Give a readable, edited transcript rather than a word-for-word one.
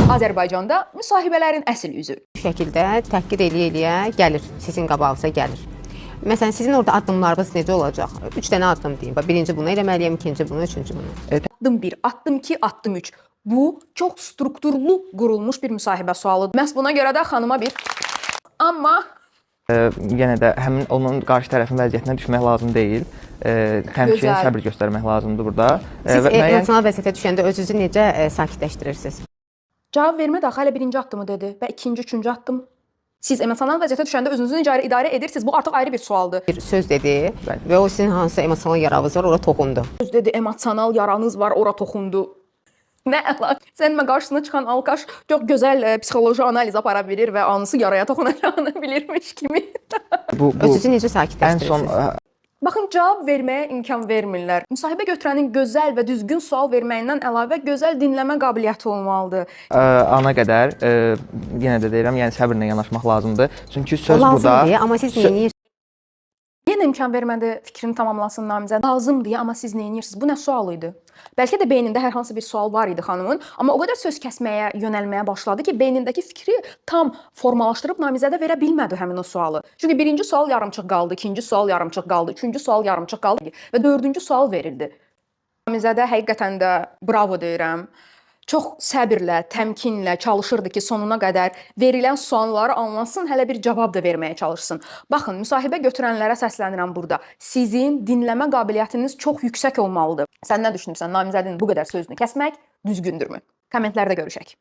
Azərbaycanda müsahibələrin əsl üzü. Bu şəkildə təhqir eləyə gəlir, sizin qabağınıza gəlir. Məsələn, sizin orada addımlarınız necə olacaq? 3 dənə addım deyin. Birinci bunu eləməliyəm, ikinci bunu, üçüncü bunu. Addım 1, addım 2, addım 3. Bu çox strukturlu qurulmuş bir müsahibə sualıdır. Məhz buna görə də xanıma bir amma yenə də həmin onun qarşı tərəfin vəziyyətinə düşmək lazım deyil. Təmkin, Gözəl. səbir göstərmək lazımdır burada. Siz emosional vəziyyətə düşəndə özünüzü necə sakitləşdirirsiniz? cavab vermə də hələ birinci addımı dedi və ikinci, üçüncü addım. Siz emosional vəziyyətə düşəndə özünüzü necə idarə edirsiniz? Bu artıq ayrı bir sualdır. Bir söz dedi və o sizin hansı emosional yaranız var, ora toxundu. Söz dedi, emosional yaranız var, ora toxundu. Nə əlaqə? Sənin qarşısına çıxan alqaş çox gözəl psixoloji analiz apara bilir və anısı yaraya toxunacağını bilirmiş kimi. Özünüzü necə ən sakitləşdirirsiniz? son Baxın, cavab verməyə imkan vermirlər. Müsahibə götürənin gözəl və düzgün sual verməyindən əlavə gözəl dinləmə qabiliyyəti olmalıdır. ana qədər yenə də deyirəm, yəni səbirlə yanaşmaq lazımdır. Çünki söz O lazım burada deyə, amma siz nə edirsiniz? Yenə imkan vermədi fikrini tamamlasın namizəd. Lazım deyə, amma siz nə edirsiniz? Bu nə sual idi? Bəlkə də beynində hər hansı bir sual var idi xanımın, amma o qədər söz kəsməyə yönəlməyə başladı ki, beynindəki fikri tam formalaşdırıb namizədə verə bilmədi həmin o sualı. Çünki birinci sual yarımçıq qaldı, ikinci sual yarımçıq qaldı, üçüncü sual yarımçıq qaldı və dördüncü sual verildi. Namizədə həqiqətən də bravo deyirəm. Çox səbirlə, təmkinlə çalışırdı ki, sonuna qədər verilən sualları anlasın, hələ bir cavab da verməyə çalışsın. Baxın, müsahibə götürənlərə səslənirəm burada. Sizin dinləmə qabiliyyətiniz çox yüksək olmalıdır. Sən nə düşünürsən? Namizədin bu qədər sözünü kəsmək düzgündürmü? Kommentlərdə görüşək.